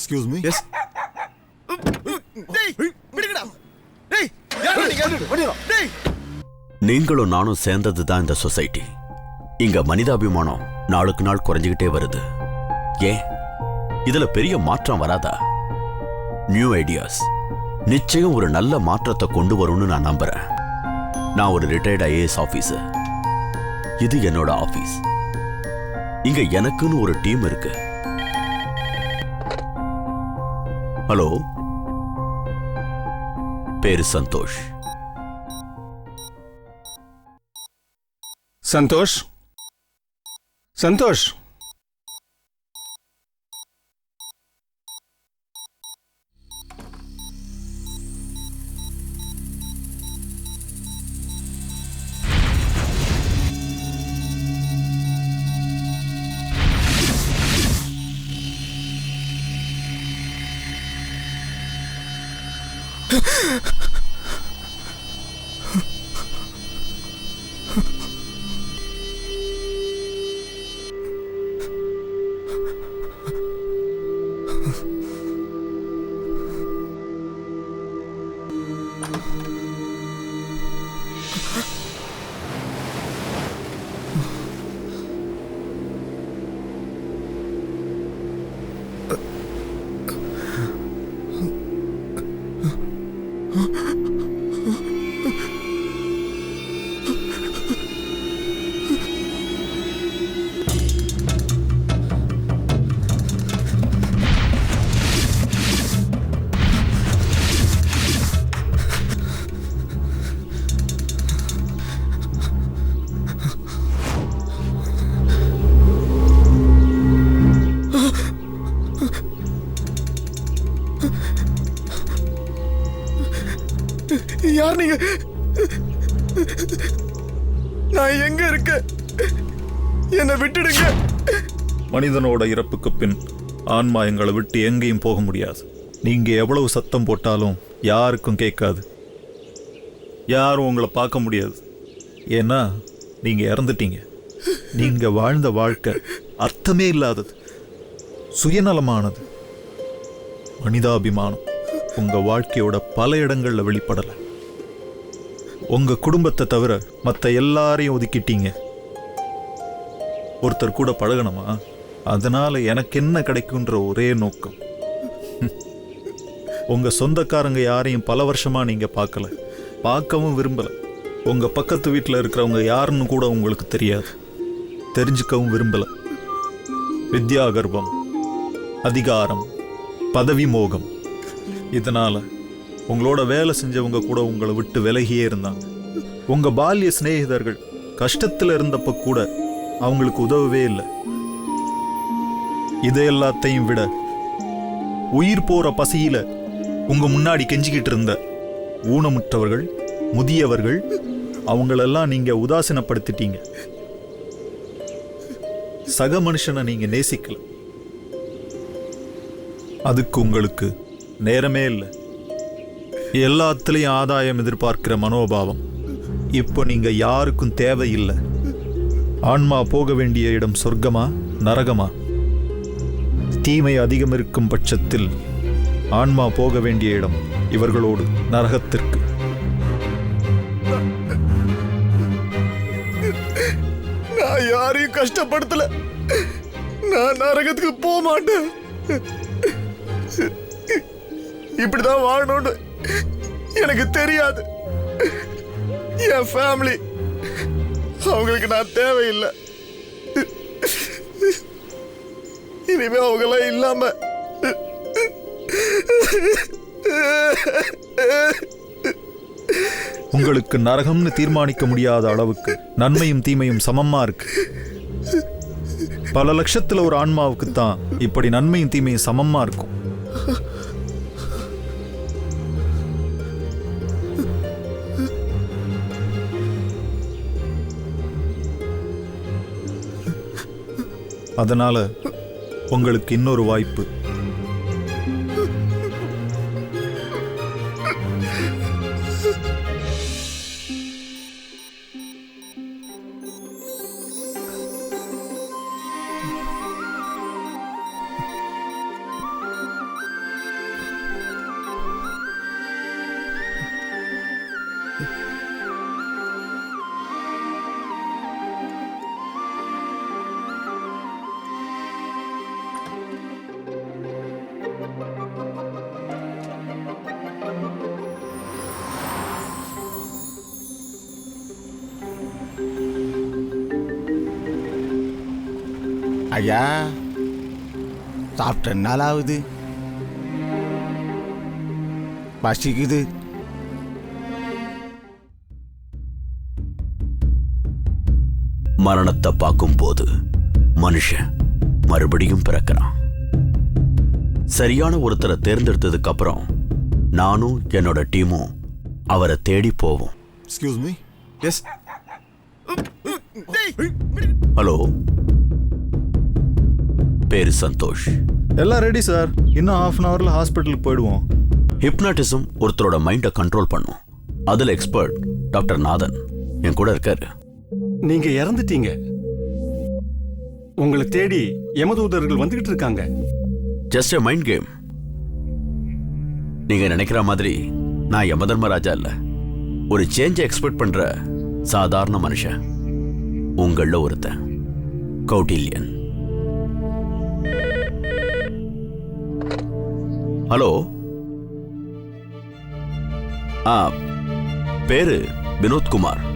Excuse me. S. நீங்களும் நானும் சேர்ந்தது தான் இந்த சொசைட்டி. இங்க மனிதாபிமானம் நாளுக்கு நாள் குறைஞ்சுக்கிட்டே வருது. ஏன் இதுல பெரிய மாற்றம் வராதா? நியூ ஐடியாஸ் நிச்சயம் ஒரு நல்ல மாற்றத்தை கொண்டு வரும்னு நான் நம்புறேன். நான் ஒரு ரிட்டையர்ட் ஐஏஎஸ் ஆபீசர். இது என்னோட ஆபீஸ். இங்க எனக்குன்னு ஒரு டீம் இருக்கு. ஹலோ, பேரு சந்தோஷ். சந்தோஷ், சந்தோஷ், யார் நீங்க? நான் எங்க இருக்க? என்னை விட்டுடுங்க. மனிதனோட இறப்புக்கு பின் ஆன்மா எங்களை விட்டு எங்கேயும் போக முடியாது. நீங்க எவ்வளவு சத்தம் போட்டாலும் யாருக்கும் கேட்காது. யாரும் உங்களை பார்க்க முடியாது. ஏன்னா நீங்க இறந்துட்டீங்க. நீங்க வாழ்ந்த வாழ்க்கை அர்த்தமே இல்லாதது, சுயநலமானது. மனிதாபிமானம் உங்க வாழ்க்கையோட பல இடங்கள்ல வெளிப்படல. உங்க குடும்பத்தை தவிர மற்ற எல்லாரையும் ஒதுக்கிட்டீங்க. ஒருத்தர் கூட பழகணுமா? அதனால எனக்கு என்ன கிடைக்குன்ற ஒரே நோக்கம். உங்க சொந்தக்காரங்க யாரையும் பல வருஷமா நீங்க பார்க்கல, பார்க்கவும் விரும்பல. உங்க பக்கத்து வீட்டில் இருக்கிறவங்க யாருன்னு கூட உங்களுக்கு தெரியாது, தெரிஞ்சுக்கவும் விரும்பல. வித்யாகர்வம், அதிகாரம், பதவி மோகம், இதனால உங்களோட வேலை செஞ்சவங்க கூட உங்களை விட்டு விலகியே இருந்தாங்க. உங்க பால்ய சிநேகிதர்கள் கஷ்டத்தில் இருந்தப்ப கூட அவங்களுக்கு உதவவே இல்லை. இதை எல்லாத்தையும் விட உயிர் போற பசியில உங்க முன்னாடி கெஞ்சிக்கிட்டு இருந்த ஊனமுற்றவர்கள், முதியவர்கள், அவங்களெல்லாம் நீங்க உதாசீனப்படுத்திட்டீங்க. சக மனுஷனை நீங்க நேசிக்கல. அதுக்கு உங்களுக்கு நேரமே இல்லை. எல்லாத்துலேயும் ஆதாயம் எதிர்பார்க்கிற மனோபாவம். இப்போ நீங்க யாருக்கும் தேவையில்லை. ஆன்மா போக வேண்டிய இடம் சொர்க்கமா நரகமா? தீமை அதிகம் இருக்கும் பட்சத்தில் ஆன்மா போக வேண்டிய இடம் இவர்களோடு நரகத்திற்கு. நான் யாரையும் கஷ்டப்படுத்தல. நான் நரகத்துக்கு போக மாட்டேன். இப்படிதான் வாழணும்னு எனக்கு தெரியாது. என் ஃபேமிலி, அவங்களுக்கு நான் தேவையில்லை. இனிமே அவங்களாம் இல்லாம உங்களுக்கு நரகம்னு தீர்மானிக்க முடியாத அளவுக்கு நன்மையும் தீமையும் சமமா இருக்கு. பல லட்சத்துல ஒரு ஆன்மாவுக்கு தான் இப்படி நன்மையும் தீமையும் சமமா இருக்கும். அதனால உங்களுக்கு இன்னொரு வாய்ப்பு. ஐயா சாப்பிட்ட நாளாவது பசிக்குது. மரணத்தை பார்க்கும்போது மனுஷன் மறுபடியும் பிறக்கிறான். சரியான ஒருத்தரை தேர்ந்தெடுத்ததுக்கு அப்புறம் நானும் என்னோட டீமும் அவரை தேடி போவோம். Excuse me. எஸ். ஹலோ, பேரு சந்தோஷ். எல்லாம் ரெடி சார். இன்னும் ஹாஃப் அன் ஹவர்ல ஹாஸ்பிட்டலுக்கு போயிடுவோம். ஹிப்னாட்டிசம் ஒருத்தரோட மைண்டை கண்ட்ரோல் பண்ணும். அதுல எக்ஸ்பர்ட் டாக்டர் நாதன் என் கூட இருக்காரு. நீங்க இறந்துட்டீங்க. உங்களை தேடி யமதூதர்கள் வந்துகிட்டு இருக்காங்க. Just a mind game. நீங்க நினைக்கிற மாதிரி நான் யமதர்மராஜா இல்ல. ஒரு சேஞ்சை எக்ஸ்பெக்ட் பண்ற சாதாரண மனுஷன். உங்கள ஒருத்தன் கௌடில்யன். ஹலோ. பேரு வினோத் குமார்.